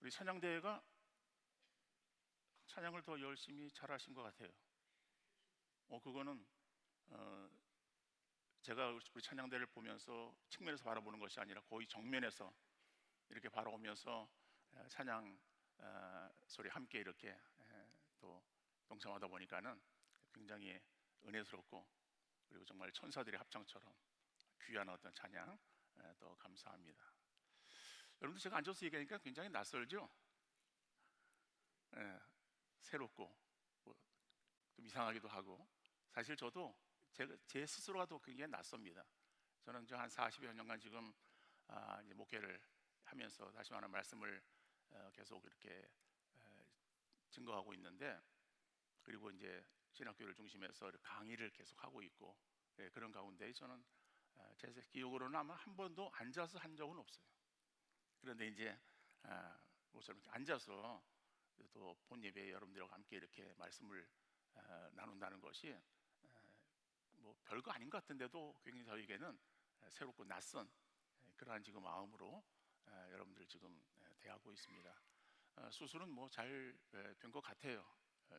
우리 찬양대회가 찬양을 더 열심히 잘하신 것 같아요. 그거는 제가 우리 찬양대를 보면서 측면에서 바라보는 것이 아니라 거의 정면에서 이렇게 바라보면서 찬양 소리 함께 이렇게 또 동참하다 보니까는 굉장히 은혜스럽고, 그리고 정말 천사들의 합창처럼 귀한 어떤 찬양 또 감사합니다. 여러분들, 제가 앉아서 얘기하니까 굉장히 낯설죠? 새롭고 좀 이상하기도 하고, 사실 저도 제 스스로가 또 굉장히 낯섭니다. 저는 한 40여 년간 지금 이제 목회를 하면서 다시 말하는 말씀을 계속 이렇게 증거하고 있는데, 그리고 이제 신학교를 중심해서 강의를 계속 하고 있고, 그런 가운데 저는 제 기억으로는 아마 한 번도 앉아서 한 적은 없어요. 그런데 이제 모처럼 이렇게 앉아서 또 본 예배에 여러분들과 함께 이렇게 말씀을 나눈다는 것이 뭐 별거 아닌 것 같은데도 굉장히 저에게는 새롭고 낯선 그러한 지금 마음으로 여러분들 지금 대하고 있습니다. 수술은 뭐 잘 된 것 같아요.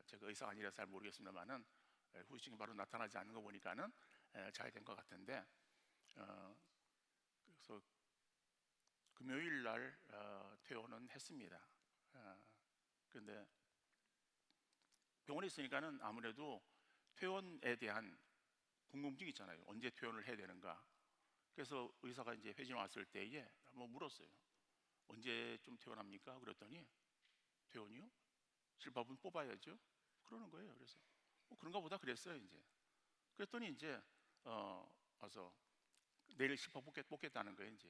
제가 의사가 아니라서 잘 모르겠습니다만은 후유증이 바로 나타나지 않는 거 보니까는 잘 된 것 같은데, 그래서 금요일 날 퇴원은 했습니다. 그런데 병원에 있으니까는 아무래도 퇴원에 대한 궁금증이 있잖아요. 언제 퇴원을 해야 되는가. 그래서 의사가 이제 회진 왔을 때에 한번 물었어요. 언제쯤 퇴원합니까? 그랬더니, 퇴원이요? 실밥은 뽑아야죠. 그러는 거예요. 그래서 그런가 보다 그랬어요. 이제 그랬더니 이제 와서 내일 실밥 뽑겠다는 거예요. 이제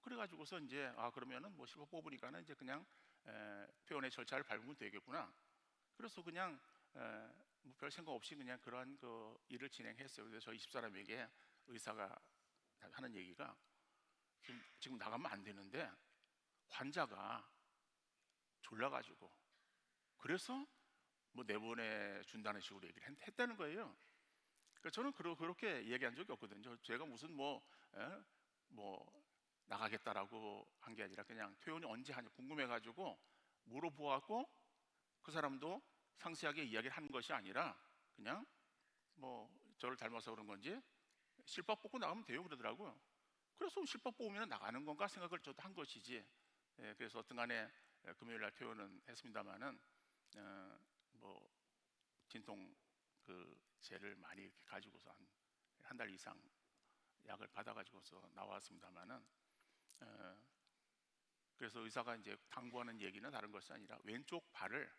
그래가지고서 이제 그러면은 뭐 실밥 뽑으니까는 이제 그냥 퇴원의 절차를 밟으면 되겠구나. 그래서 그냥 뭐 별 생각 없이 그냥 그러한 그 일을 진행했어요. 그래서 저희 집사람에게 의사가 하는 얘기가, 지금 나가면 안 되는데 환자가 졸라가지고 그래서 뭐 내보내 준다는 식으로 얘기를 했다는 거예요. 그러니까 저는 그렇게 얘기한 적이 없거든요. 제가 무슨 뭐 나가겠다라고 한 게 아니라 그냥 퇴원이 언제 하냐 궁금해가지고 물어보았고, 그 사람도 상세하게 이야기를 한 것이 아니라 그냥 뭐 저를 닮아서 그런 건지 실밥 뽑고 나가면 돼요 그러더라고요. 그래서 실밥 뽑으면 나가는 건가 생각을 저도 한 것이지. 그래서 어떤 간에 금요일 날 퇴원은 했습니다마는 뭐 진통 그 제를 많이 이렇게 가지고서 한 달 이상 약을 받아가지고서 나왔습니다마는, 그래서 의사가 이제 당부하는 얘기는 다른 것이 아니라 왼쪽 발을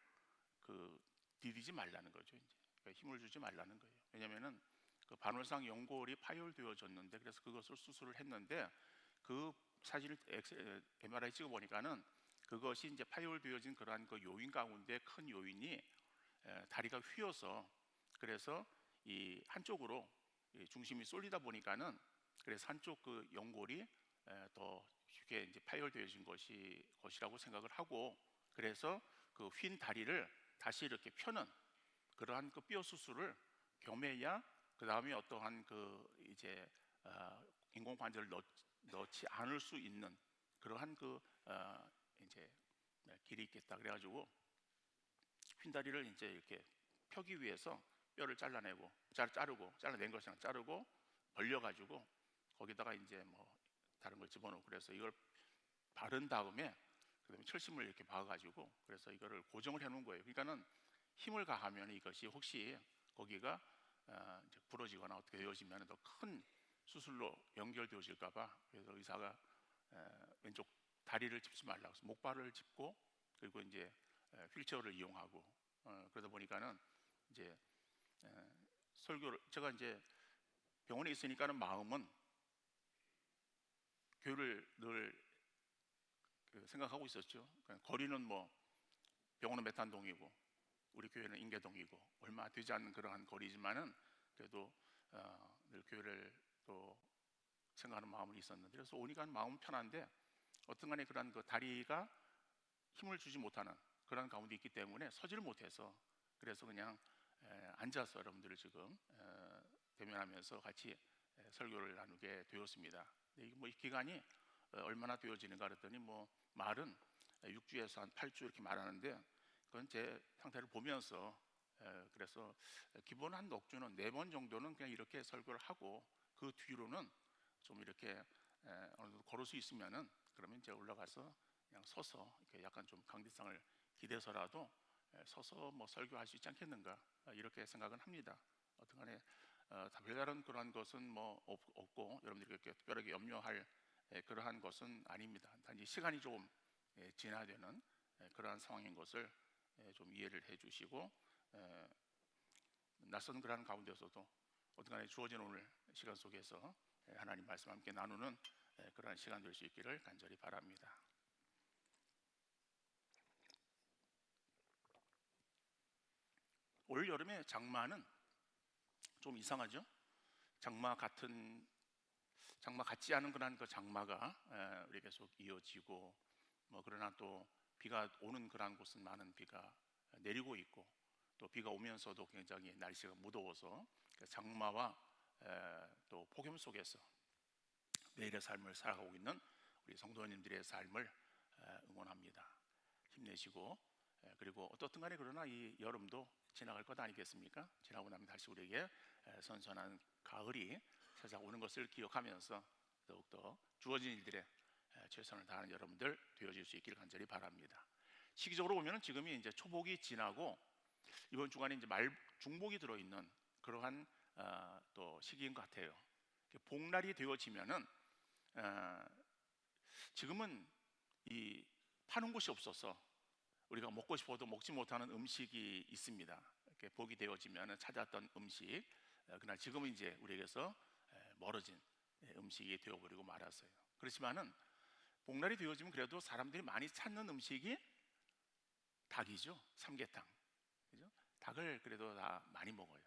디디지 말라는 거죠. 이제 그러니까 힘을 주지 말라는 거예요. 왜냐하면은 그 반월상 연골이 파열되어졌는데, 그래서 그것을 수술을 했는데 그 사진을 MRI 찍어 보니까는 그것이 이제 파열되어진 그러한 그 요인 가운데 큰 요인이 다리가 휘어서, 그래서 이 한쪽으로 중심이 쏠리다 보니까는, 그래서 한쪽 그 연골이 더 쉽게 이제 파열되어진 것이라고 생각을 하고, 그래서 그 휜 다리를 다시 이렇게 펴는 그러한 그 뼈 수술을 겸해야 그 다음에 어떠한 그 이제 인공 관절을 넣지 않을 수 있는 그러한 그 이제 길이 있겠다. 그래가지고 휜 다리를 이제 이렇게 펴기 위해서 뼈를 잘라낸 것이랑 자르고 벌려가지고 거기다가 이제 뭐 다른 걸 집어넣고, 그래서 이걸 바른 다음에 그다음에 철심을 이렇게 박아가지고 그래서 이거를 고정을 해놓은 거예요. 그러니까는 힘을 가하면 이것이 혹시 거기가 이제 부러지거나 어떻게 되어지면 더 큰 수술로 연결되어질까봐, 그래서 의사가 왼쪽 다리를 짚지 말라고 해서 목발을 짚고, 그리고 이제 휠체어를 이용하고, 그러다 보니까는 이제 설교를 제가 이제 병원에 있으니까는 마음은 교회를 늘 생각하고 있었죠. 거리는 뭐 병원은 메탄동이고 우리 교회는 인계동이고 얼마 되지 않는 그러한 거리지만은 그래도 늘 교회를 또 생각하는 마음은 있었는데, 그래서 오니까 마음은 편한데 어떤 간에 그런 그 다리가 힘을 주지 못하는 그런 가운데 있기 때문에 서지를 못해서, 그래서 그냥 앉아서 여러분들을 지금 대면하면서 같이 설교를 나누게 되었습니다. 이게 뭐 이 기간이 얼마나 되어지는가 그랬더니 뭐 말은 6주에서 한 8주 이렇게 말하는데, 그건 제 상태를 보면서 그래서 기본 한 넉 주는 4번 정도는 그냥 이렇게 설교를 하고, 그 뒤로는 좀 이렇게 어느 정도 걸을 수 있으면은 그러면 이제 올라가서 그냥 서서 이렇게 약간 좀 강대상을 기대서라도 서서 뭐 설교할 수 있지 않겠는가, 이렇게 생각은 합니다. 어떤간에 별다른 그러한 것은 뭐 없고 여러분들이 그렇게 특별하게 염려할 그러한 것은 아닙니다. 단지 시간이 조금 지나되는 그러한 상황인 것을 좀 이해를 해주시고, 낯선 그러한 가운데서도 어떤간에 주어진 오늘 시간 속에서 하나님 말씀 함께 나누는 그러한 시간 될 수 있기를 간절히 바랍니다. 올 여름에 장마는 좀 이상하죠? 장마 같지 않은 그런 그 장마가 우리 계속 이어지고, 뭐 그러나 또 비가 오는 그런 곳은 많은 비가 내리고 있고, 또 비가 오면서도 굉장히 날씨가 무더워서 그 장마와 또 폭염 속에서 매일의 삶을 살아가고 있는 우리 성도님들의 삶을 응원합니다. 힘내시고, 그리고 어떻든 간에 그러나 이 여름도 지나갈 것 아니겠습니까? 지나고 나면 다시 우리에게 선선한 가을이 찾아오는 것을 기억하면서 더욱더 주어진 일들에 최선을 다하는 여러분들 되어질 수 있기를 간절히 바랍니다. 시기적으로 보면 지금이 이제 초복이 지나고 이번 주간에 이제 중복이 들어있는 그러한 또 시기인 것 같아요. 복날이 되어지면은 지금은 이 파는 곳이 없어서 우리가 먹고 싶어도 먹지 못하는 음식이 있습니다. 이렇게 복이 되어지면 찾았던 음식, 그러나 지금은 이제 우리에게서 멀어진 음식이 되어버리고 말았어요. 그렇지만은 복날이 되어지면 그래도 사람들이 많이 찾는 음식이 닭이죠. 삼계탕, 그죠? 닭을 그래도 다 많이 먹어요.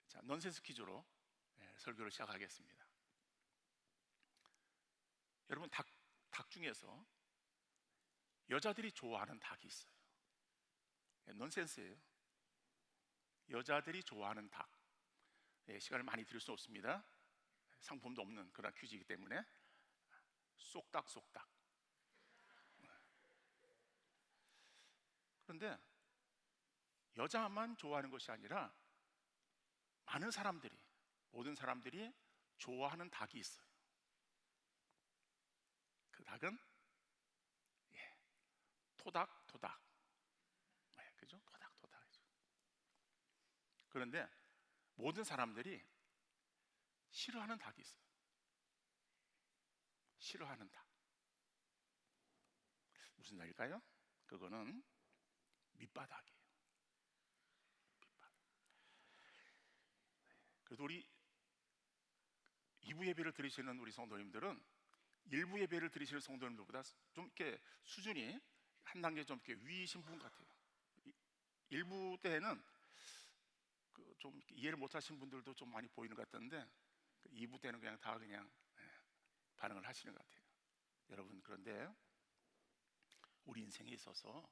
자, 넌센스 퀴즈로 설교를 시작하겠습니다. 여러분, 닭 중에서 여자들이 좋아하는 닭이 있어요. 넌센스예요. 여자들이 좋아하는 닭. 시간을 많이 들일 수 없습니다. 상품도 없는 그런 퀴즈이기 때문에 쏙닥. 그런데 여자만 좋아하는 것이 아니라 모든 사람들이 좋아하는 닭이 있어요. 그 닭은 토닥토닥. 그죠? 토닥토닥이죠. 그런데 모든 사람들이 싫어하는 닭이 있어요. 싫어하는 닭. 무슨 닭일까요? 그거는 밑바닥이에요. 밑바닥. 그래도 우리 2부 예배를 드리시는 우리 성도님들은 1부 예배를 드리시는 성도님들보다 좀 이렇게 수준이 한 단계 좀 이렇게 위이신 분 같아요. 1부 때는 좀 이해를 못하신 분들도 좀 많이 보이는 것 같던데 2부 때는 그냥 다 반응을 하시는 것 같아요. 여러분, 그런데 우리 인생에 있어서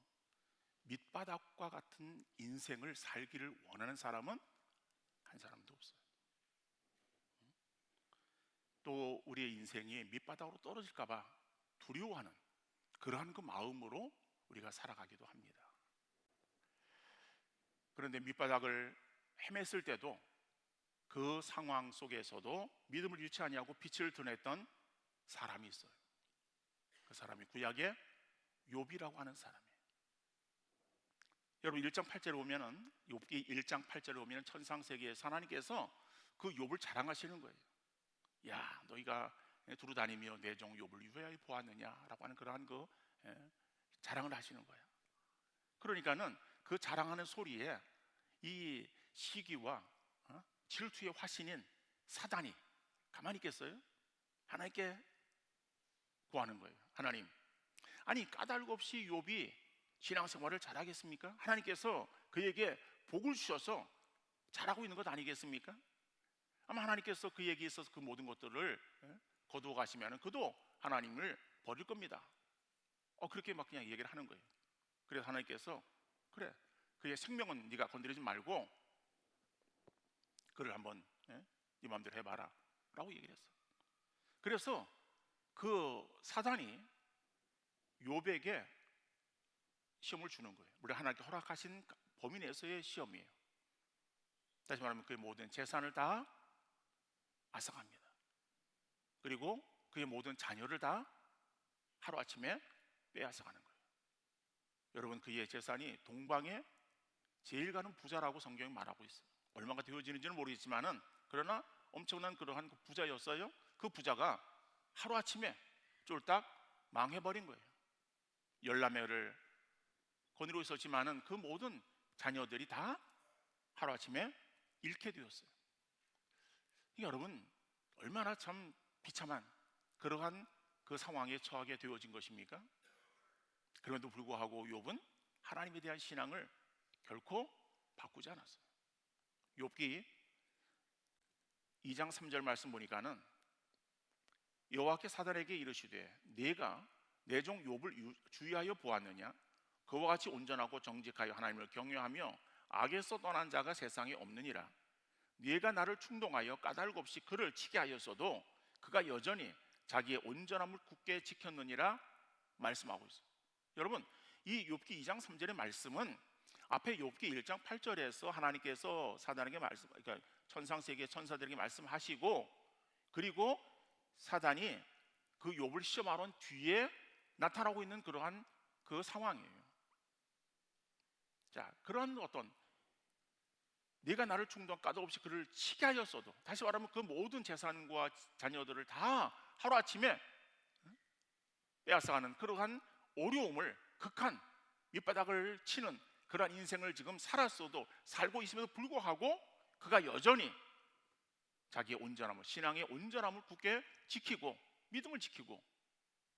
밑바닥과 같은 인생을 살기를 원하는 사람은 한 사람도 없어요. 또 우리의 인생이 밑바닥으로 떨어질까봐 두려워하는 그러한 그 마음으로 우리가 살아가기도 합니다. 그런데 밑바닥을 헤맸을 때도 그 상황 속에서도 믿음을 잃지 아니하고 빛을 드러냈던 사람이 있어요. 그 사람이 구약의 욥이라고 하는 사람이에요. 여러분, 1장 8절에 보면은, 욥기 1장 8절에 보면은 천상세계에서 하나님께서 그 욥을 자랑하시는 거예요. 야, 너희가 두루 다니며 내 종 욥을 유해하게 보았느냐라고 하는 그러한 그 자랑을 하시는 거예요. 그러니까는 그 자랑하는 소리에 이 시기와 질투의 화신인 사단이 가만히 있겠어요? 하나님께 구하는 거예요. 하나님, 아니 까닭 없이 욥이 신앙생활을 잘하겠습니까? 하나님께서 그에게 복을 주셔서 잘하고 있는 것 아니겠습니까? 아마 하나님께서 그에게 있어서 그 모든 것들을 거두어 가시면 그도 하나님을 버릴 겁니다. 그렇게 막 그냥 얘기를 하는 거예요. 그래서 하나님께서 그래, 그의 생명은 네가 건드리지 말고 그를 한번 네 마음대로 해봐라 라고 얘기를 했어. 그래서 그 사단이 욥에게 시험을 주는 거예요. 우리 하나님께 허락하신 범위 내에서의 시험이에요. 다시 말하면 그의 모든 재산을 다 앗아갑니다. 그리고 그의 모든 자녀를 다 하루아침에 빼앗아가는 거예요. 여러분, 그의 재산이 동방에 제일 가는 부자라고 성경이 말하고 있어요. 얼마가 되어지는지는 모르겠지만은 그러나 엄청난 그러한 부자였어요. 그 부자가 하루아침에 쫄딱 망해버린 거예요. 열남매를 거느리고 있었지만은 그 모든 자녀들이 다 하루아침에 잃게 되었어요. 여러분, 얼마나 참 비참한 그러한 그 상황에 처하게 되어진 것입니까? 그럼에도 불구하고 욥은 하나님에 대한 신앙을 결코 바꾸지 않았어요. 욥기 2장 3절 말씀 보니까는 여호와께 사단에게 이르시되 네가 내 종 욥을 주의하여 보았느냐? 그와 같이 온전하고 정직하여 하나님을 경외하며 악에서 떠난 자가 세상에 없느니라. 네가 나를 충동하여 까닭 없이 그를 치게 하였어도 그가 여전히 자기의 온전함을 굳게 지켰느니라 말씀하고 있어요. 여러분, 이 욥기 2장 3절의 말씀은 앞에 욥기 1장 8절에서 하나님께서 사단에게 그러니까 천상 세계 천사들에게 말씀하시고, 그리고 사단이 그 욥을 시험하러 온 뒤에 나타나고 있는 그러한 그 상황이에요. 자, 그런 어떤 네가 나를 충동하여 까닭 없이 그를 치게 하였어도, 다시 말하면 그 모든 재산과 자녀들을 다 하루아침에 빼앗아가는 그러한 어려움을, 극한 밑바닥을 치는 그러한 인생을 지금 살고 있음에도 불구하고 그가 여전히 자기의 온전함을, 신앙의 온전함을 굳게 지키고 믿음을 지키고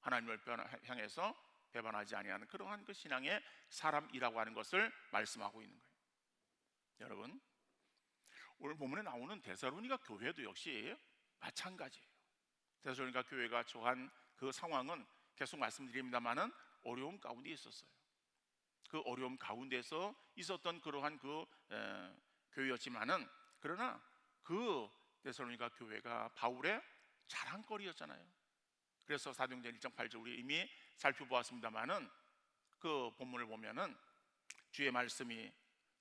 하나님을 향해서 배반하지 아니하는 그러한 그 신앙의 사람이라고 하는 것을 말씀하고 있는 거예요. 여러분, 오늘 본문에 나오는 데살로니가 교회도 역시 마찬가지예요. 데살로니가 교회가 처한 그 상황은 계속 말씀드립니다만은 어려움 가운데 있었어요. 그 어려움 가운데서 있었던 그러한 교회였지만은, 그러나 그 데살로니가 교회가 바울의 자랑거리였잖아요. 그래서 사도행전 1장 8절 우리 이미 살펴보았습니다만은 그 본문을 보면은 주의 말씀이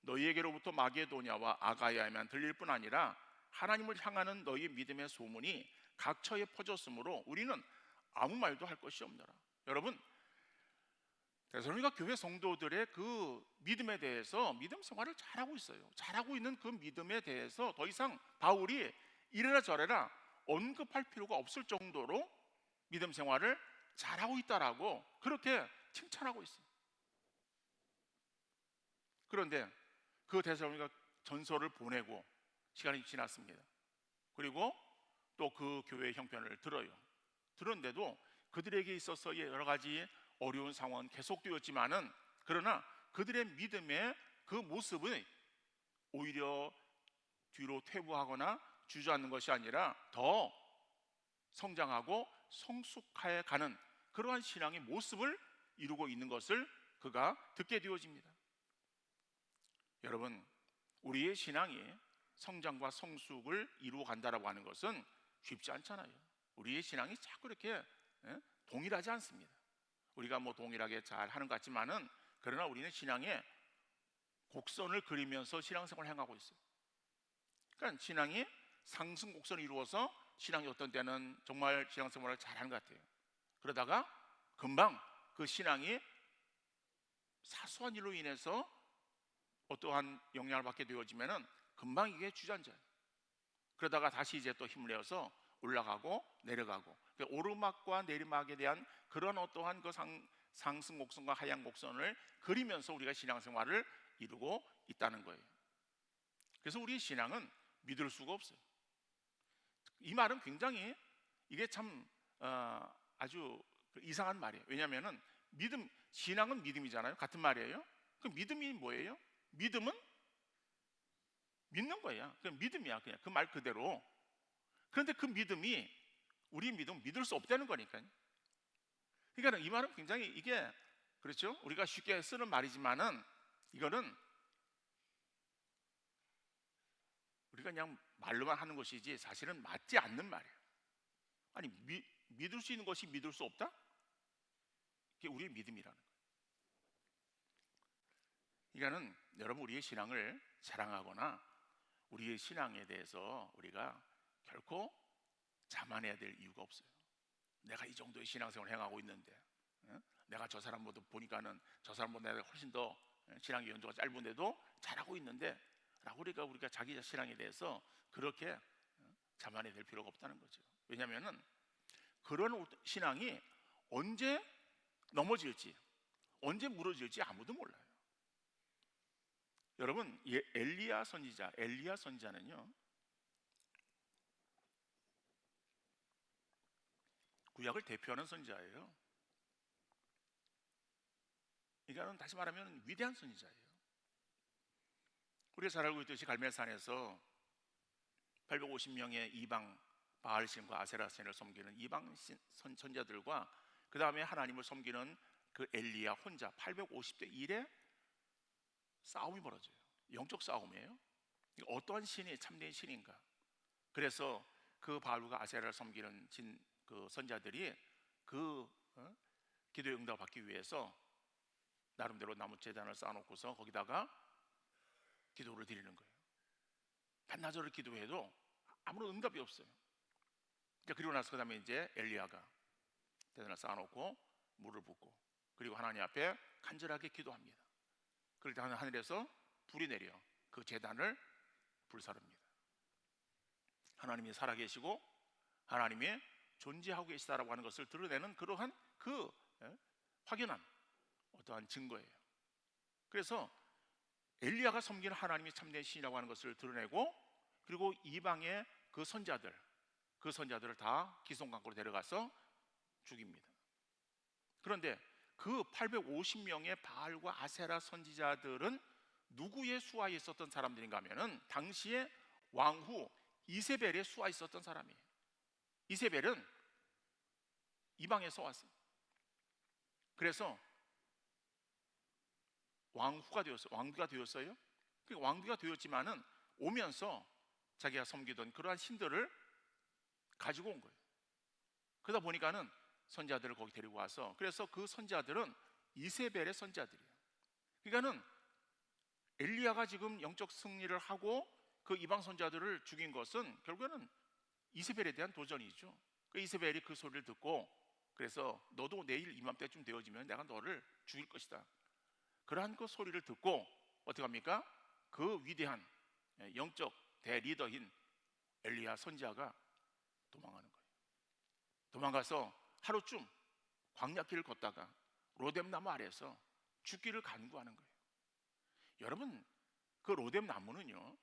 너희에게로부터 마게도냐와 아가야에만 들릴 뿐 아니라 하나님을 향하는 너희 믿음의 소문이 각처에 퍼졌으므로 우리는 아무 말도 할 것이 없노라. 여러분, 데살로니가 교회 성도들의 그 믿음에 대해서 믿음 생활을 잘하고 있어요. 잘하고 있는 그 믿음에 대해서 더 이상 바울이 이래라 저래라 언급할 필요가 없을 정도로 믿음 생활을 잘하고 있다라고 그렇게 칭찬하고 있어요. 그런데 그 데살로니가 전서를 보내고 시간이 지났습니다. 그리고 또 그 교회의 형편을 들었는데도 그들에게 있어서의 여러 가지 어려운 상황은 계속되었지만은, 그러나 그들의 믿음의 그 모습은 오히려 뒤로 퇴보하거나 주저앉는 것이 아니라 더 성장하고 성숙해 가는 그러한 신앙의 모습을 이루고 있는 것을 그가 듣게 되어집니다. 여러분, 우리의 신앙이 성장과 성숙을 이루어 간다라고 하는 것은 쉽지 않잖아요. 우리의 신앙이 자꾸 이렇게 동일하지 않습니다. 우리가 뭐 동일하게 잘 하는 것 같지만은, 그러나 우리는 신앙의 곡선을 그리면서 신앙생활을 행하고 있어요. 그러니까 신앙이 상승 곡선을 이루어서 신앙이 어떤 때는 정말 신앙생활을 잘하는 것 같아요. 그러다가 금방 그 신앙이 사소한 일로 인해서 어떠한 영향을 받게 되어지면은 금방 이게 주저앉아요. 그러다가 다시 이제 또 힘을 내어서 올라가고 내려가고, 그러니까 오르막과 내리막에 대한 그런 어떠한 그 상승 곡선과 하향 곡선을 그리면서 우리가 신앙생활을 이루고 있다는 거예요. 그래서 우리의 신앙은 믿을 수가 없어요. 이 말은 굉장히 이게 참 아주 이상한 말이에요. 왜냐하면은 신앙은 믿음이잖아요. 같은 말이에요. 그 믿음이 뭐예요? 믿음은 믿는 거야. 그냥 믿음이야. 그냥 그 말 그대로. 그런데 그 믿음이 우리 믿음 믿을 수 없다는 거니까요. 그러니까 이 말은 굉장히 이게 그렇죠. 우리가 쉽게 쓰는 말이지만은 이거는 우리가 그냥 말로만 하는 것이지 사실은 맞지 않는 말이에요. 아니 믿을 수 있는 것이 믿을 수 없다? 그게 우리의 믿음이라는 거예요. 그러니까는 여러분, 우리의 신앙을 자랑하거나 우리의 신앙에 대해서 우리가 결코 자만해야 될 이유가 없어요. 내가 이 정도의 신앙생활을 행하고 있는데, 내가 저 사람보다 보니까는 저 사람보다 내가 훨씬 더 신앙의 연조가 짧은데도 잘하고 있는데 라고 우리가 자기 신앙에 대해서 그렇게 자만해야 될 필요가 없다는 거죠. 왜냐하면은 그런 신앙이 언제 넘어질지, 언제 무너질지 아무도 몰라요. 여러분, 엘리야 선지자는요, 구약을 대표하는 선지자예요. 그러니까 다시 말하면 위대한 선지자예요. 우리가 잘 알고 있듯이 갈멜산에서 850명의 이방 바알신과 아세라신을 섬기는 이방 선지자들과 그 다음에 하나님을 섬기는 그 엘리야 혼자 850대 1의 싸움이 벌어져요. 영적 싸움이에요. 어떠한 신이 참된 신인가? 그래서 그 바알과 아세라를 섬기는 그 선자들이 그 기도 응답을 받기 위해서 나름대로 나무 제단을 쌓아놓고서 거기다가 기도를 드리는 거예요. 반나절을 기도해도 아무런 응답이 없어요. 그리고 나서 그 다음에 이제 엘리야가 제단을 쌓아놓고 물을 붓고 그리고 하나님 앞에 간절하게 기도합니다. 그럴 때 하늘에서 불이 내려 그 제단을 불사릅니다. 하나님이 살아계시고 하나님이 존재하고 계시다라고 하는 것을 드러내는 그러한 그 확연한 어떠한 증거예요. 그래서 엘리야가 섬기는 하나님이 참된 신이라고 하는 것을 드러내고 그리고 이방의 그 선자들을 다 기송강구로 데려가서 죽입니다. 그런데 그 850명의 바알과 아세라 선지자들은 누구의 수하에 있었던 사람들인가 하면은 당시에 왕후 이세벨의 수하에 있었던 사람이에요. 이세벨은 이방에서 왔어요. 그래서 왕비가 되었어요. 왕비가 되었지만은 오면서 자기가 섬기던 그러한 신들을 가지고 온 거예요. 그러다 보니까는 선지자들을 거기 데리고 와서 그래서 그 선지자들은 이세벨의 선지자들이에요. 그러니까는 엘리야가 지금 영적 승리를 하고 그 이방 선지자들을 죽인 것은 결국에는 이세벨에 대한 도전이죠. 그 이세벨이 그 소리를 듣고 그래서 너도 내일 이맘때쯤 되어지면 내가 너를 죽일 것이다. 그러한 그 소리를 듣고 어떻게 합니까? 그 위대한 영적 대리더인 엘리야 선지자가 도망가는 거예요. 도망가서 하루쯤 광야길을 걷다가 로뎀나무 아래에서 죽기를 간구하는 거예요. 여러분, 그 로뎀나무는요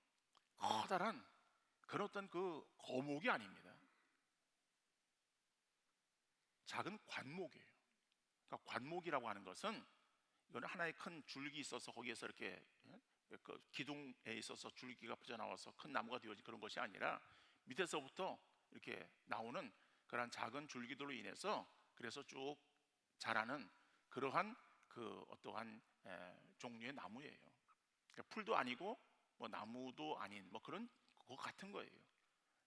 커다란 그런 어떤 그 거목이 아닙니다. 작은 관목이에요. 그러니까 관목이라고 하는 것은 이거는 하나의 큰 줄기 있어서 거기에서 이렇게 그 기둥에 있어서 줄기가 퍼져나와서 큰 나무가 되어진 그런 것이 아니라 밑에서부터 이렇게 나오는 그러한 작은 줄기들로 인해서 그래서 쭉 자라는 그러한 그 어떠한 종류의 나무예요. 그러니까 풀도 아니고 뭐 나무도 아닌 뭐 그런 것 같은 거예요.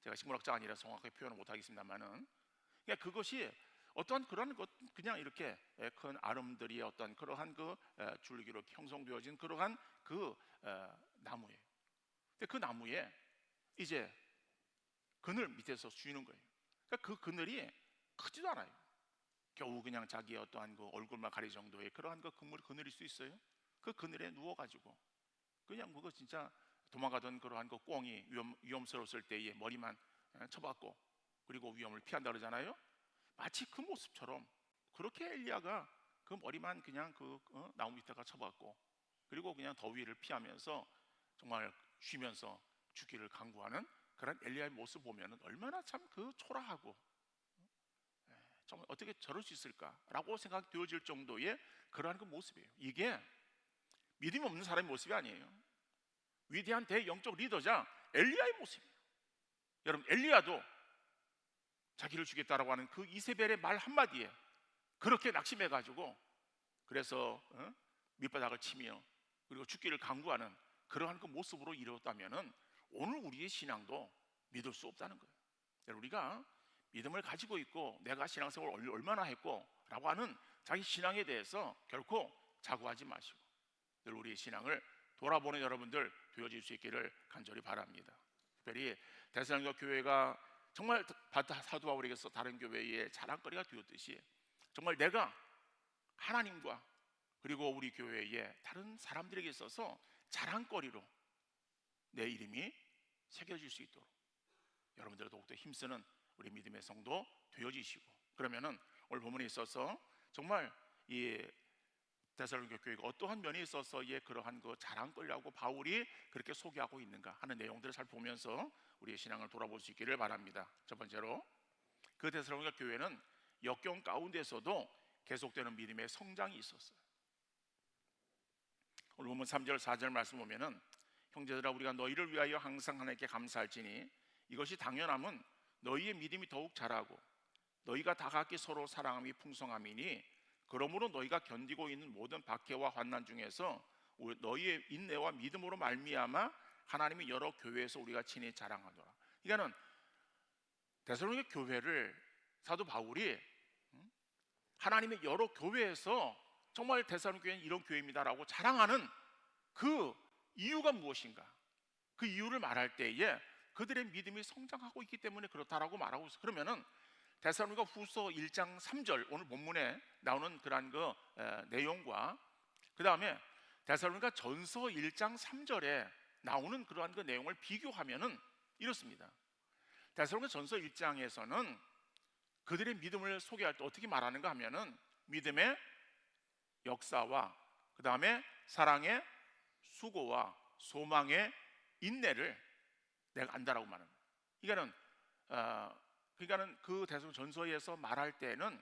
제가 식물학자가 아니라 정확하게 표현을 못하겠습니다만은 그러니까 그것이 어떠한 그런 것 그냥 이렇게 큰 아름드리의 어떤 그러한 그 줄기로 형성되어진 그러한 그 나무예요. 근데 그 나무에 이제 그늘 밑에서 쉬는 거예요. 그러니까 그 그늘이 크지도 않아요. 겨우 그냥 자기의 어떠한 그 얼굴만 가릴 정도의 그러한 그 그늘일 수 있어요. 그 그늘에 누워가지고 그냥 그거 진짜 도망가던 그러한 그 꿩이 위험스러웠을 때에 머리만 쳐박고 그리고 위험을 피한다 그러잖아요. 마치 그 모습처럼 그렇게 엘리야가 그 머리만 그냥 그 나무 밑에가 쳐박고 그리고 그냥 더위를 피하면서 정말 쉬면서 죽기를 간구하는 그런 엘리야의 모습 보면은 얼마나 참 그 초라하고 정말 어떻게 저럴 수 있을까라고 생각되어질 정도의 그러한 그 모습이에요. 이게 믿음이 없는 사람의 모습이 아니에요. 위대한 대영적 리더자 엘리야의 모습이에요. 여러분, 엘리야도 자기를 죽겠다라고 하는 그 이세벨의 말 한마디에 그렇게 낙심해가지고 그래서 밑바닥을 치며 그리고 죽기를 간구하는 그러한 그 모습으로 이루었다면은 오늘 우리의 신앙도 믿을 수 없다는 거예요. 우리가 믿음을 가지고 있고 내가 신앙생활을 얼마나 했고 라고 하는 자기 신앙에 대해서 결코 자고하지 마시고 늘 우리의 신앙을 돌아보는 여러분들 되어질 수 있기를 간절히 바랍니다. 특별히 데살로니가 교회가 정말 사도 바울에게서 다른 교회의 자랑거리가 되었듯이 정말 내가 하나님과 그리고 우리 교회의 다른 사람들에게 있어서 자랑거리로 내 이름이 새겨질 수 있도록 여러분들 더욱더 힘쓰는 우리 믿음의 성도 되어지시고, 그러면은 오늘 본문에 있어서 정말 이 데살로니가 교회가 어떠한 면에 있어서의 그러한 그 자랑거리라고 바울이 그렇게 소개하고 있는가 하는 내용들을 잘 보면서 우리의 신앙을 돌아볼 수 있기를 바랍니다. 첫 번째로 그 데살로니가 교회는 역경 가운데서도 계속되는 믿음의 성장이 있었어요. 오늘 보면 3절 4절 말씀 보면은 형제들아 우리가 너희를 위하여 항상 하나님께 감사할지니 이것이 당연함은 너희의 믿음이 더욱 자라고 너희가 다 각기 서로 사랑함이 풍성함이니 그러므로 너희가 견디고 있는 모든 박해와 환난 중에서 너희의 인내와 믿음으로 말미암아 하나님이 여러 교회에서 우리가 친히 자랑하노라. 그러니까는 데살로니가 교회를 사도 바울이 하나님의 여러 교회에서 정말 데살로니가 교회는 이런 교회입니다라고 자랑하는 그 이유가 무엇인가? 그 이유를 말할 때에 그들의 믿음이 성장하고 있기 때문에 그렇다라고 말하고 있어요. 그러면은 데살로니가 후서 1장 3절 오늘 본문에 나오는 그러한 그 내용과 그 다음에 데살로니가 전서 1장 3절에 나오는 그러한 그 내용을 비교하면은 이렇습니다. 데살로니가 전서 1장에서는 그들의 믿음을 소개할 때 어떻게 말하는가 하면은 믿음의 역사와 그 다음에 사랑의 수고와 소망의 인내를 내가 안다라고 말합니다. 그러니까는 그 데살로니가 전서에서 말할 때는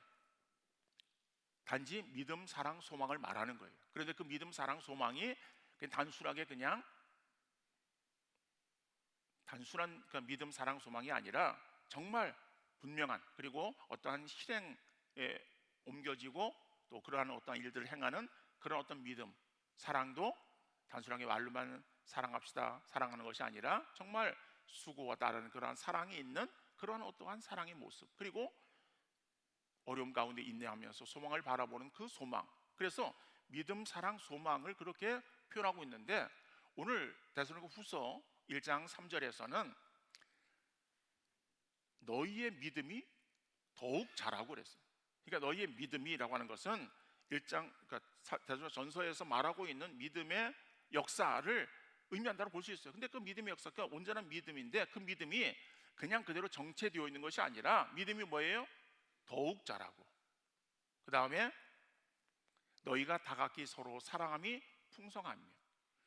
단지 믿음, 사랑, 소망을 말하는 거예요. 그런데 그 믿음, 사랑, 소망이 그냥 단순하게 그냥 단순한 그 믿음, 사랑, 소망이 아니라 정말 분명한 그리고 어떠한 실행에 옮겨지고 또 그러한 어떠한 일들을 행하는 그런 어떤 믿음, 사랑도 단순하게 말로만 사랑합시다, 사랑하는 것이 아니라 정말 수고와 따르는 그러한 사랑이 있는 그러한 어떠한 사랑의 모습, 그리고 어려움 가운데 인내하면서 소망을 바라보는 그 소망. 그래서 믿음, 사랑, 소망을 그렇게 표현하고 있는데 오늘 데살로니가 후서 1장 3절에서는 너희의 믿음이 더욱 자라고 그랬어요. 그러니까 너희의 믿음이라고 하는 것은 1장 그러니까 데살로니가 전서에서 말하고 있는 믿음의 역사를 의미한다고 볼 수 있어요. 근데 그 믿음의 역사가 온전한 믿음인데 그 믿음이 그냥 그대로 정체되어 있는 것이 아니라 믿음이 뭐예요? 더욱 자라고 그 다음에 너희가 다 각기 서로 사랑함이 풍성하며.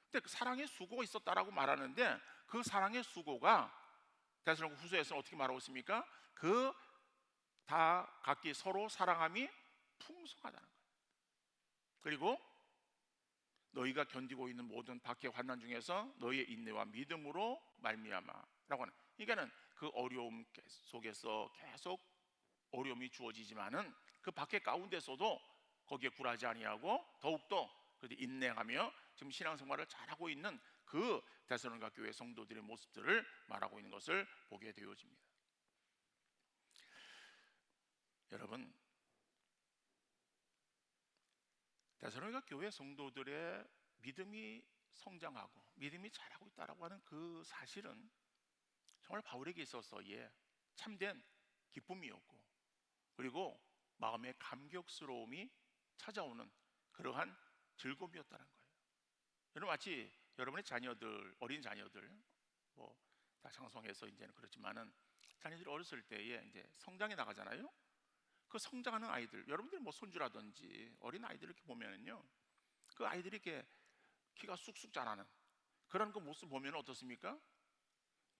근데 그 사랑의 수고가 있었다라고 말하는데 그 사랑의 수고가 데살로니가 후서에서는 어떻게 말하고 있습니까? 그 다 각기 서로 사랑함이 풍성하다는 거예요. 그리고 너희가 견디고 있는 모든 박해 환난 중에서 너희의 인내와 믿음으로 말미암아라고 하는. 그러니까는 그 어려움 속에서 계속 어려움이 주어지지만은 그 박해 가운데서도 거기에 굴하지 아니하고 더욱더 인내하며 지금 신앙생활을 잘하고 있는 그 데살로니가 교회 성도들의 모습들을 말하고 있는 것을 보게 되어집니다. 여러분, 데살로니가 교회 성도들의 믿음이 성장하고 믿음이 자라고 있다라고 하는 그 사실은 정말 바울에게 있어서의 참된 기쁨이었고 그리고 마음의 감격스러움이 찾아오는 그러한 즐거움이었다는 거예요. 여러분 마치 여러분의 자녀들, 어린 자녀들 뭐 다 장성해서 이제는 그렇지만은 자녀들이 어렸을 때에 이제 성장해 나가잖아요. 그 성장하는 아이들, 여러분들이 뭐 손주라든지 어린 아이들을 이렇게 보면은요, 그 아이들이 이렇게 키가 쑥쑥 자라는 그런 그 모습 보면 어떻습니까?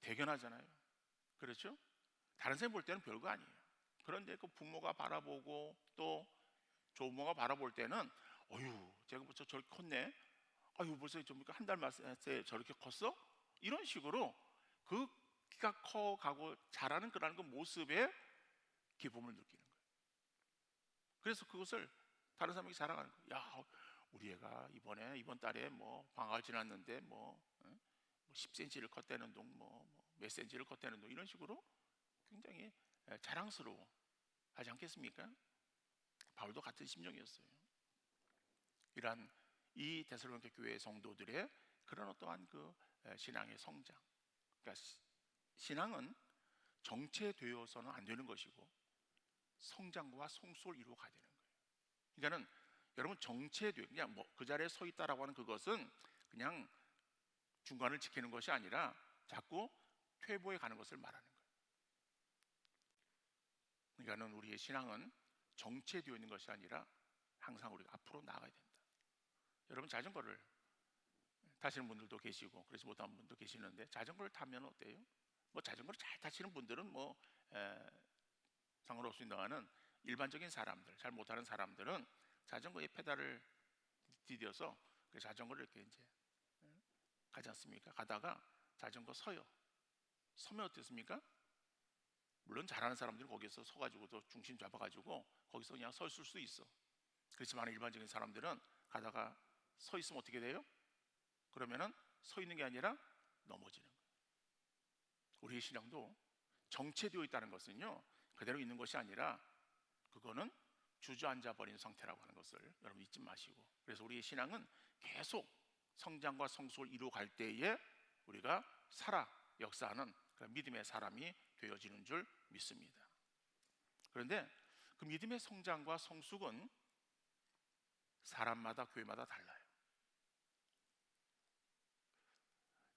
대견하잖아요. 그렇죠? 다른 사람이 볼 때는 별거 아니에요. 그런데 그 부모가 바라보고 또 조부모가 바라볼 때는 어휴, 제가 벌써 저렇게 컸네. 아유, 벌써 좀 한 달 만에 저렇게 컸어? 이런 식으로 그 키가 커가고 자라는 그런 그 모습에 기쁨을 느끼는 거예요. 그래서 그것을 다른 사람에게 자랑하는 거예요. 야, 우리 애가 이번 달에 뭐 방학을 지났는데 뭐 10cm를 컸다는 둥, 몇 cm를 컸다는 둥, 이런 식으로 굉장히 자랑스러워 하지 않겠습니까? 바울도 같은 심정이었어요. 이러한 이 데살로니가 교회 성도들의 그런 어떠한 그 신앙의 성장, 그러니까 신앙은 정체되어서는 안 되는 것이고 성장과 성숙을 이루어 가야 되는 거예요. 그러니까는 여러분 정체돼 그냥 뭐 그 자리에 서 있다라고 하는 그것은 그냥 중간을 지키는 것이 아니라 자꾸 퇴보해 가는 것을 말하는 거예요. 그러니까는 우리의 신앙은 정체되어 있는 것이 아니라 항상 우리가 앞으로 나아가야 된다. 여러분 자전거를 타시는 분들도 계시고 그렇지 못한 분도 계시는데 자전거를 타면 어때요? 뭐 자전거를 잘 타시는 분들은 뭐 상관없습니다만은 일반적인 사람들, 잘 못하는 사람들은 자전거의 페달을 디뎌서 그 자전거를 이렇게 이제 가지 않습니까? 가다가 자전거 서요. 서면 어떻습니까? 물론 잘하는 사람들은 거기서 서가지고도 중심 잡아가지고 거기서 그냥 서 있을 수 있어. 그렇지만 일반적인 사람들은 가다가 서 있으면 어떻게 돼요? 그러면은 서 있는 게 아니라 넘어지는 거예요. 우리의 신앙도 정체되어 있다는 것은요 그대로 있는 것이 아니라 그거는 주저앉아 버린 상태라고 하는 것을 여러분 잊지 마시고, 그래서 우리의 신앙은 계속 성장과 성숙을 이루어갈 때에 우리가 살아 역사하는 그런 믿음의 사람이 되어지는 줄 믿습니다. 그런데 그 믿음의 성장과 성숙은 사람마다 교회마다 달라요.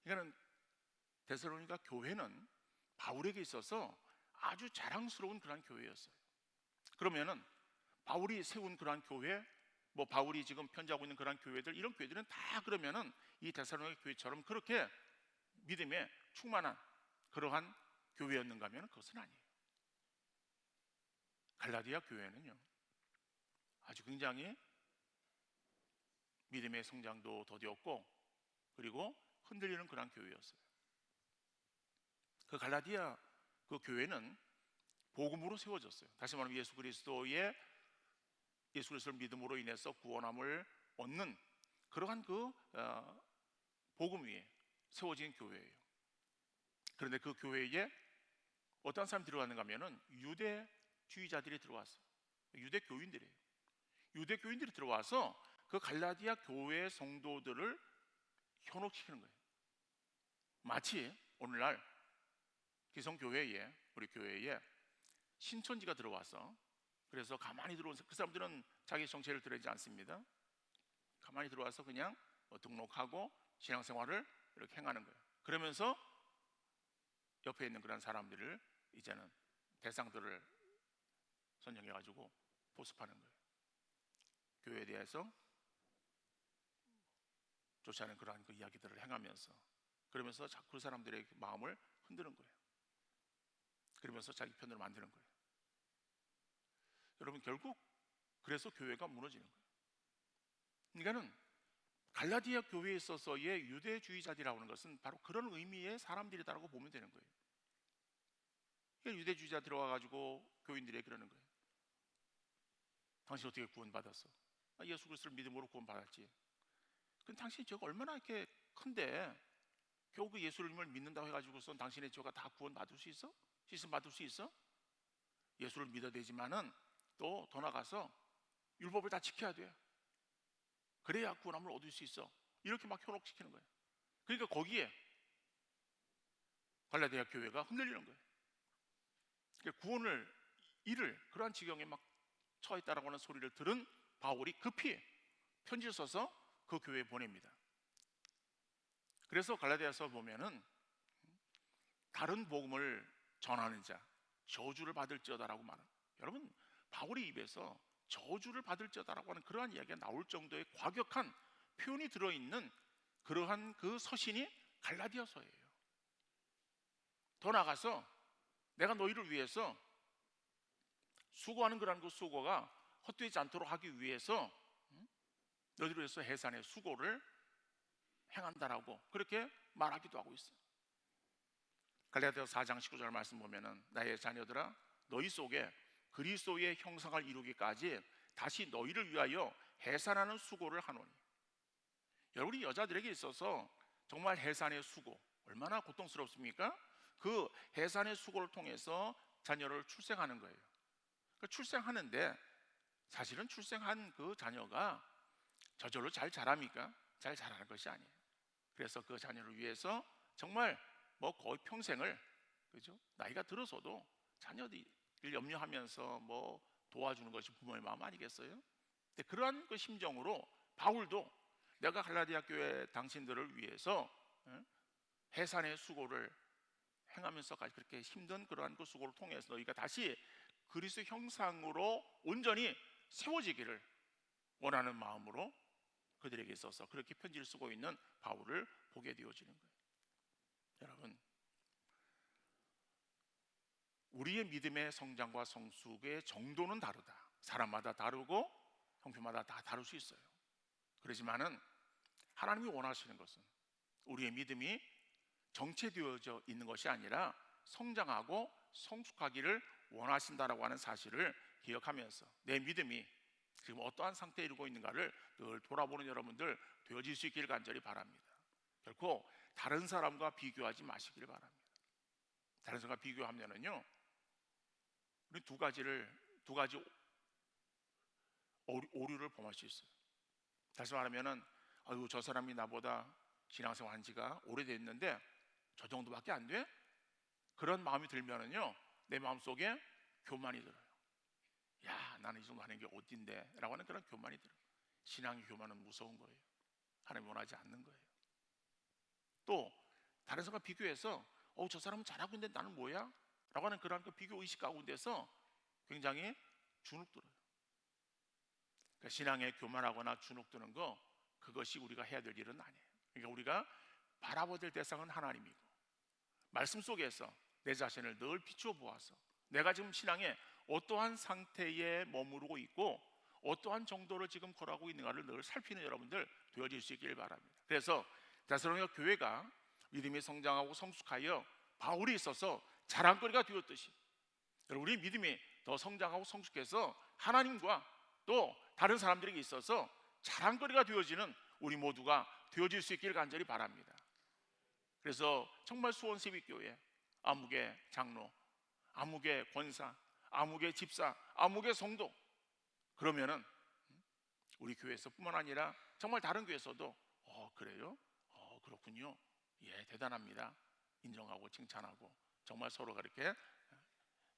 그러니까 데살로니가 교회는 바울에게 있어서 아주 자랑스러운 그런 교회였어요. 그러면은 바울이 세운 그러한 교회, 뭐 바울이 지금 편지하고 있는 그러한 교회들, 이런 교회들은 다 그러면은 이 데살로니가 교회처럼 그렇게 믿음에 충만한 그러한 교회였는가 하면 그것은 아니에요. 갈라디아 교회는요 아주 굉장히 믿음의 성장도 더디었고 그리고 흔들리는 그런 교회였어요. 그 갈라디아 그 교회는 복음으로 세워졌어요. 다시 말하면 예수 그리스도를 믿음으로 인해서 구원함을 얻는 그러한 그 복음 위에 세워진 교회예요. 그런데 그 교회에 어떤 사람이 들어갔는가 하면은 유대주의자들이 들어왔어요. 유대교인들이에요. 유대교인들이 들어와서 그 갈라디아 교회 성도들을 현혹시키는 거예요. 마치 오늘날 기성교회에, 우리 교회에 신천지가 들어와서, 그래서 가만히 들어온 그 사람들은 자기 정체를 드러내지 않습니다. 가만히 들어와서 그냥 등록하고 신앙생활을 이렇게 행하는 거예요. 그러면서 옆에 있는 그런 사람들을 이제는 대상들을 선정해가지고 보습하는 거예요. 교회에 대해서 좋지 않은 그러한 그 이야기들을 행하면서, 그러면서 자꾸 그 사람들의 마음을 흔드는 거예요. 그러면서 자기 편으로 만드는 거예요. 여러분 결국 그래서 교회가 무너지는 거예요. 그러니까는 갈라디아 교회에 있어서의 유대주의자들이라고 하는 것은 바로 그런 의미의 사람들이다라고 보면 되는 거예요. 유대주의자 들어와가지고 교인들이 그러는 거예요. 당신 어떻게 구원받았어? 예수 그리스도를 믿음으로 구원받았지. 그럼 당신의 죄가 얼마나 이렇게 큰데 겨우 그 예수님을 믿는다고 해가지고서 당신의 죄가 다 구원받을 수 있어? 씻음 받을 수 있어? 예수를 믿어야 되지만은 또 더 나가서 율법을 다 지켜야 돼. 그래야 구원함을 얻을 수 있어. 이렇게 막 현혹시키는 거예요. 그러니까 거기에 갈라디아 교회가 흔들리는 거예요. 그러니까 구원을 잃을 그러한 지경에 막 처했다라고 하는 소리를 들은 바울이 급히 편지를 써서 그 교회에 보냅니다. 그래서 갈라디아서 보면은 다른 복음을 전하는 자 저주를 받을지어다라고 말합니다. 여러분 바울의 입에서 저주를 받을지어다라고 하는 그러한 이야기가 나올 정도의 과격한 표현이 들어있는 그러한 그 서신이 갈라디아서예요. 더 나아가서 내가 너희를 위해서 수고하는 그러한 그 수고가 헛되지 않도록 하기 위해서 너희를 위해서 해산의 수고를 행한다라고 그렇게 말하기도 하고 있어요. 갈라디아서 4장 19절 말씀 보면은 나의 자녀들아 너희 속에 그리스도의 형상을 이루기까지 다시 너희를 위하여 해산하는 수고를 하노니. 여러분이 여자들에게 있어서 정말 해산의 수고 얼마나 고통스럽습니까? 그 해산의 수고를 통해서 자녀를 출생하는 거예요. 출생하는데 사실은 출생한 그 자녀가 저절로 잘 자랍니까? 잘 자라는 것이 아니에요. 그래서 그 자녀를 위해서 정말 뭐 거의 평생을, 그죠? 나이가 들어서도 자녀들을 염려하면서 뭐 도와주는 것이 부모의 마음 아니겠어요? 근데 그러한 그 심정으로 바울도 내가 갈라디아 교회 당신들을 위해서 해산의 수고를 행하면서까지 그렇게 힘든 그러한 그 수고를 통해서 너희가 다시 그리스도 형상으로 온전히 세워지기를 원하는 마음으로 그들에게 있어서 그렇게 편지를 쓰고 있는 바울을 보게 되어지는 거예요. 여러분, 우리의 믿음의 성장과 성숙의 정도는 다르다. 사람마다 다르고 형편마다 다 다를 수 있어요. 그렇지만은 하나님이 원하시는 것은 우리의 믿음이 정체되어져 있는 것이 아니라 성장하고 성숙하기를 원하신다라고 하는 사실을 기억하면서 내 믿음이 지금 어떠한 상태에 이르고 있는가를 늘 돌아보는 여러분들 되어질 수 있기를 간절히 바랍니다. 결코 다른 사람과 비교하지 마시기를 바랍니다. 다른 사람과 비교하면은요, 우리 두 가지 오류를 범할 수 있어요. 다시 말하면은 아유, 저 사람이 나보다 신앙생활 한 지가 오래됐는데 저 정도밖에 안 돼? 그런 마음이 들면은요, 내 마음속에 교만이 들어요. 야, 나는 이 정도 하는 게 어딘데? 라고 하는 그런 교만이 들어요. 신앙의 교만은 무서운 거예요. 하나님 원하지 않는 거예요. 또 다른 사람과 비교해서 저 사람은 잘하고 있는데 나는 뭐야? 라고 하는 그런 그 비교 의식 가운데서 굉장히 주눅들어요. 그러니까 신앙에 교만하거나 주눅드는 거, 그것이 우리가 해야 될 일은 아니에요. 그러니까 우리가 바라봐야 될 대상은 하나님이고, 말씀 속에서 내 자신을 늘 비추어 보아서 내가 지금 신앙에 어떠한 상태에 머무르고 있고 어떠한 정도를 지금 걸어가고 있는가를 늘 살피는 여러분들 되어질 수 있기를 바랍니다. 그래서 데살로니가 교회가 믿음이 성장하고 성숙하여 바울이 있어서 자랑거리가 되었듯이 여러분, 우리 믿음이 더 성장하고 성숙해서 하나님과 또 다른 사람들에게 있어서 자랑거리가 되어지는 우리 모두가 되어질 수 있기를 간절히 바랍니다. 그래서 정말 수원세빛교회 아무개 장로, 아무개 권사, 아무개 집사, 아무개 성도, 그러면은 우리 교회에서 뿐만 아니라 정말 다른 교회에서도 그래요? 그렇군요. 예, 대단합니다. 인정하고 칭찬하고 정말 서로가 이렇게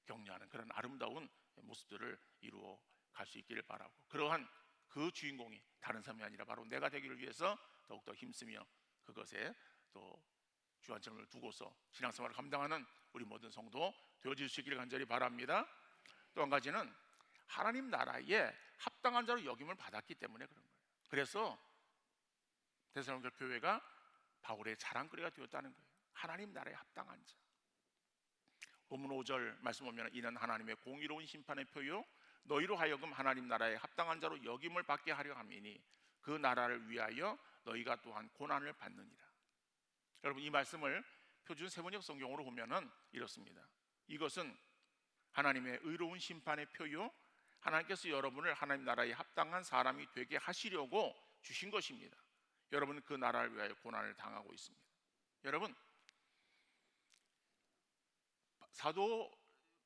격려하는 그런 아름다운 모습들을 이루어 갈 수 있기를 바라고, 그러한 그 주인공이 다른 사람이 아니라 바로 내가 되기를 위해서 더욱더 힘쓰며 그것에 또 주안점을 두고서 신앙생활을 감당하는 우리 모든 성도 되어질 수 있기를 간절히 바랍니다. 또 한 가지는 하나님 나라에 합당한 자로 여김을 받았기 때문에 그런 거예요. 그래서 데살로니가 교회가 바울의 자랑거리가 되었다는 거예요. 하나님 나라에 합당한 자. 본문 5절 말씀 보면 이는 하나님의 공의로운 심판의 표요 너희로 하여금 하나님 나라에 합당한 자로 여김을 받게 하려 함이니 그 나라를 위하여 너희가 또한 고난을 받느니라. 여러분, 이 말씀을 표준 세번역 성경으로 보면은 이렇습니다. 이것은 하나님의 의로운 심판의 표요 하나님께서 여러분을 하나님 나라에 합당한 사람이 되게 하시려고 주신 것입니다. 여러분은 그 나라를 위하여 고난을 당하고 있습니다. 여러분, 사도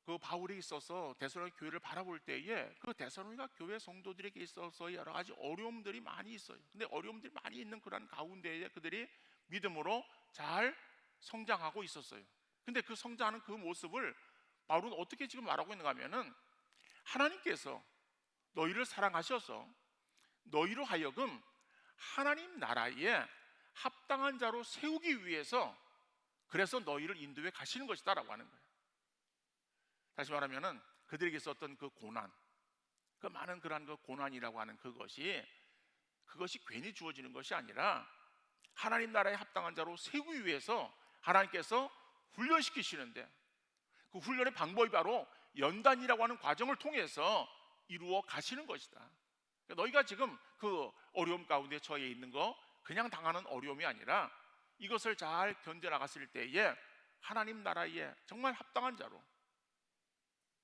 그 바울이 있어서 데살로니가 교회를 바라볼 때에 그 데살로니가 교회 성도들에게 있어서 여러 가지 어려움들이 많이 있어요. 근데 어려움들이 많이 있는 그런 가운데에 그들이 믿음으로 잘 성장하고 있었어요. 근데 그 성장하는 그 모습을 바울은 어떻게 지금 말하고 있는가 하면은 하나님께서 너희를 사랑하셔서 너희로 하여금 하나님 나라에 합당한 자로 세우기 위해서 그래서 너희를 인도해 가시는 것이다 라고 하는 거예요. 다시 말하면은 그들에게 있었던 그 고난, 그 많은 그러한 그 고난이라고 하는 그것이 괜히 주어지는 것이 아니라 하나님 나라에 합당한 자로 세우기 위해서 하나님께서 훈련시키시는데 그 훈련의 방법이 바로 연단이라고 하는 과정을 통해서 이루어 가시는 것이다. 그러니까 너희가 지금 그 어려움 가운데 처해 있는 거 그냥 당하는 어려움이 아니라 이것을 잘 견뎌 나갔을 때에 하나님 나라에 정말 합당한 자로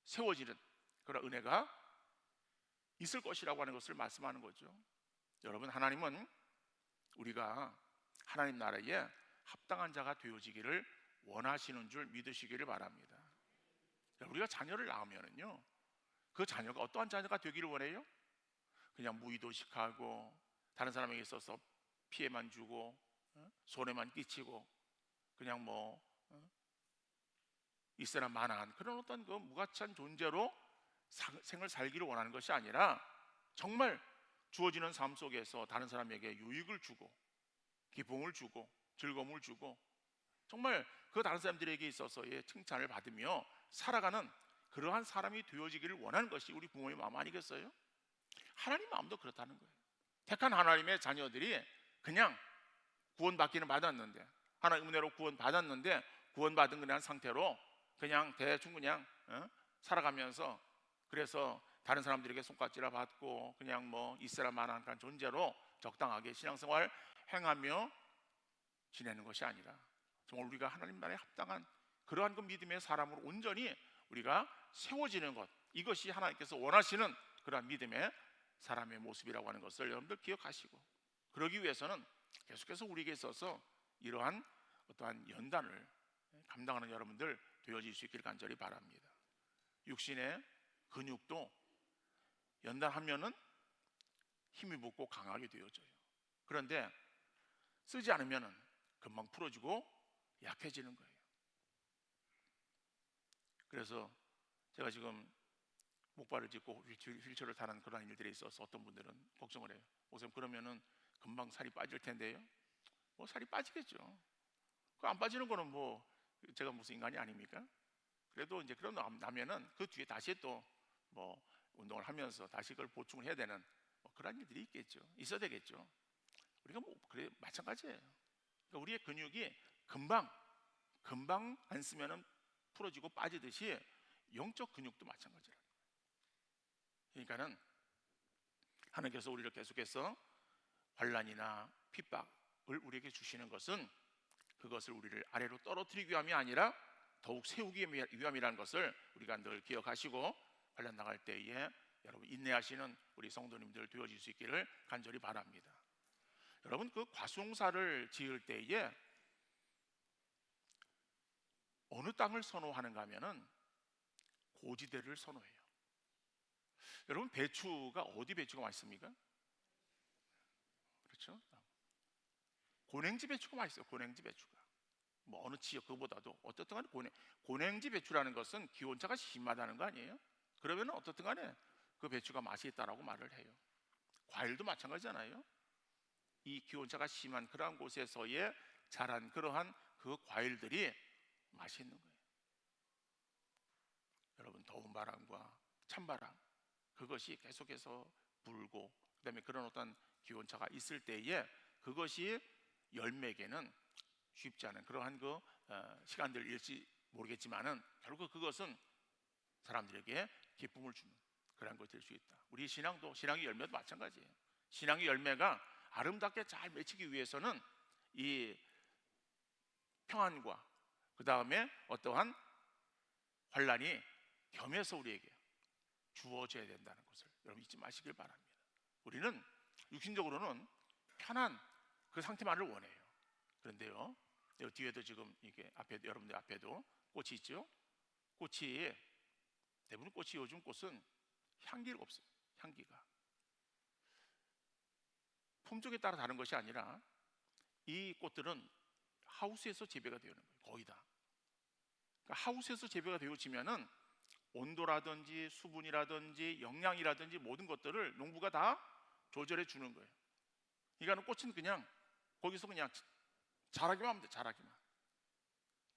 세워지는 그런 은혜가 있을 것이라고 하는 것을 말씀하는 거죠. 여러분, 하나님은 우리가 하나님 나라에 합당한 자가 되어지기를 원하시는 줄 믿으시기를 바랍니다. 우리가 자녀를 낳으면은요, 그 자녀가 어떠한 자녀가 되기를 원해요? 그냥 무의도식하고 다른 사람에게 있어서 피해만 주고 손해만 끼치고 그냥 뭐 있으나 마나한 그런 어떤 그 무가치한 존재로 생을 살기를 원하는 것이 아니라 정말 주어지는 삶 속에서 다른 사람에게 유익을 주고 기쁨을 주고 즐거움을 주고 정말 그 다른 사람들에게 있어서의 칭찬을 받으며 살아가는 그러한 사람이 되어지기를 원하는 것이 우리 부모의 마음 아니겠어요? 하나님 마음도 그렇다는 거예요. 택한 하나님의 자녀들이 그냥 구원받기는 받았는데 하나님 은혜로 구원받았는데 구원받은 그냥 상태로 그냥 대충 그냥 살아가면서 그래서 다른 사람들에게 손가락질을 받고 그냥 뭐 있으라 만한 그런 존재로 적당하게 신앙생활 행하며 지내는 것이 아니라 정말 우리가 하나님 나라에 합당한 그러한 그 믿음의 사람으로 온전히 우리가 세워지는 것, 이것이 하나님께서 원하시는 그러한 믿음의 사람의 모습이라고 하는 것을 여러분들 기억하시고, 그러기 위해서는 계속해서 우리에게 있어서 이러한 어떠한 연단을 감당하는 여러분들 되어질 수 있기를 간절히 바랍니다. 육신의 근육도 연단하면은 힘이 붙고 강하게 되어져요. 그런데 쓰지 않으면은 금방 풀어지고 약해지는 거예요. 그래서 제가 지금 목발을 짚고 휠체어를 타는 그런 일들에 있어서 어떤 분들은 걱정을 해요. 목사님, 그러면은 금방 살이 빠질 텐데요. 뭐 살이 빠지겠죠. 그 안 빠지는 거는 뭐 제가 무슨 인간이 아닙니까? 그래도 이제 그런 나면은 그 뒤에 다시 또 뭐 운동을 하면서 다시 그걸 보충을 해야 되는 뭐 그런 일들이 있겠죠. 있어야 되겠죠. 우리가 뭐 그래 마찬가지예요. 그러니까 우리의 근육이 금방 안 쓰면은 풀어지고 빠지듯이 영적 근육도 마찬가지라. 그러니까는 하나님께서 우리를 계속해서 환난이나 핍박을 우리에게 주시는 것은 그것을 우리를 아래로 떨어뜨리기 위함이 아니라 더욱 세우기 위함이라는 것을 우리가 늘 기억하시고 환난 나갈 때에 여러분 인내하시는 우리 성도님들 되어질 수 있기를 간절히 바랍니다. 여러분, 그 과수용사를 지을 때에 어느 땅을 선호하는가 하면은 고지대를 선호해요. 여러분, 배추가 어디 배추가 맛있습니까? 그렇죠? 고랭지 배추가 맛있어요. 고랭지 배추가 뭐 어느 지역 그보다도 어떻든 간에 고랭지 배추라는 것은 기온차가 심하다는 거 아니에요? 그러면 어떻든 간에 그 배추가 맛이 있다라고 말을 해요. 과일도 마찬가지잖아요. 이 기온차가 심한 그러한 곳에서의 자란 그러한 그 과일들이 맛이 있는 거예요. 여러분, 더운 바람과 찬바람 그것이 계속해서 불고 그다음에 그런 어떤 기온차가 있을 때에 그것이 열매에게는 쉽지 않은 그러한 그 시간들일지 모르겠지만은 결국 그것은 사람들에게 기쁨을 주는 그런 것이 될 수 있다. 우리 신앙의 열매도 마찬가지예요. 신앙의 열매가 아름답게 잘 맺히기 위해서는 이 평안과 그 다음에 어떠한 환란이 겸해서 우리에게 주어져야 된다는 것을 여러분 잊지 마시길 바랍니다. 우리는 육신적으로는 편한 그 상태만을 원해요. 그런데요, 여기 뒤에도 지금 이게 앞에 여러분들 앞에도 꽃이 있죠. 꽃이 대부분 꽃이 요즘 꽃은 향기가 없어요. 향기가 품종에 따라 다른 것이 아니라 이 꽃들은 하우스에서 재배가 되는 거예요. 거의 다. 그러니까 하우스에서 재배가 되어지면은 온도라든지 수분이라든지 영양이라든지 모든 것들을 농부가 다 조절해 주는 거예요. 그러니까 꽃은 그냥 거기서 그냥 자라기만 하면 돼. 자라기만.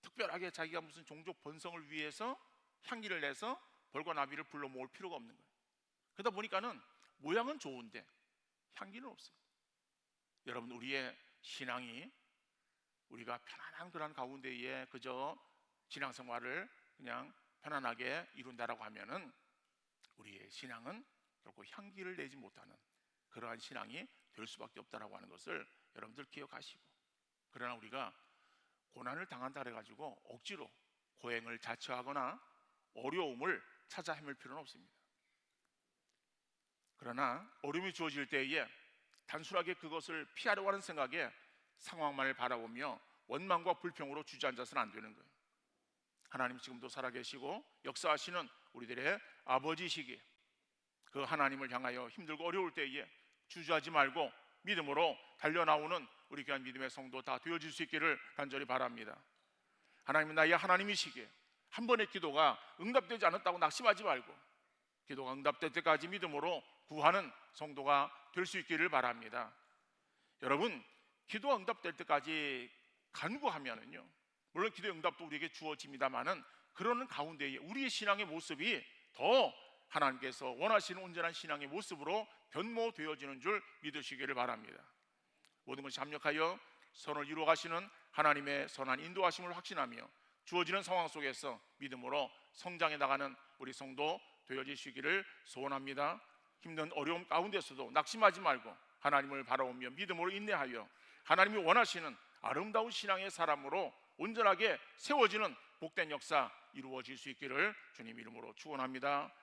특별하게 자기가 무슨 종족 번성을 위해서 향기를 내서 벌과 나비를 불러 모을 필요가 없는 거예요. 그러다 보니까는 모양은 좋은데 향기는 없어요. 여러분, 우리의 신앙이 우리가 편안한 그런 가운데에 그저 신앙생활을 그냥 편안하게 이룬다라고 하면은 우리의 신앙은 결국 향기를 내지 못하는 그러한 신앙이 될 수밖에 없다라고 하는 것을 여러분들 기억하시고, 그러나 우리가 고난을 당한다 그래가지고 억지로 고행을 자처하거나 어려움을 찾아 헤맬 필요는 없습니다. 그러나 어려움이 주어질 때에 단순하게 그것을 피하려고 하는 생각에 상황만을 바라보며 원망과 불평으로 주저앉아서는 안 되는 거예요. 하나님 지금도 살아계시고 역사하시는 우리들의 아버지시기에 그 하나님을 향하여 힘들고 어려울 때에 주저하지 말고 믿음으로 달려나오는 우리 귀한 믿음의 성도 다 되어질 수 있기를 간절히 바랍니다. 하나님은 나의 하나님이시기에 한 번의 기도가 응답되지 않았다고 낙심하지 말고 기도가 응답될 때까지 믿음으로 구하는 성도가 될 수 있기를 바랍니다. 여러분, 기도가 응답될 때까지 간구하면은요, 물론 기도의 응답도 우리에게 주어집니다만은 그러는 가운데에 우리의 신앙의 모습이 더 하나님께서 원하시는 온전한 신앙의 모습으로 변모되어지는 줄 믿으시기를 바랍니다. 모든 것이 합력하여 선을 이루어 가시는 하나님의 선한 인도하심을 확신하며 주어지는 상황 속에서 믿음으로 성장해 나가는 우리 성도 되어지시기를 소원합니다. 힘든 어려움 가운데서도 낙심하지 말고 하나님을 바라보며 믿음으로 인내하여 하나님이 원하시는 아름다운 신앙의 사람으로 온전하게 세워지는 복된 역사 이루어질 수 있기를 주님 이름으로 축원합니다.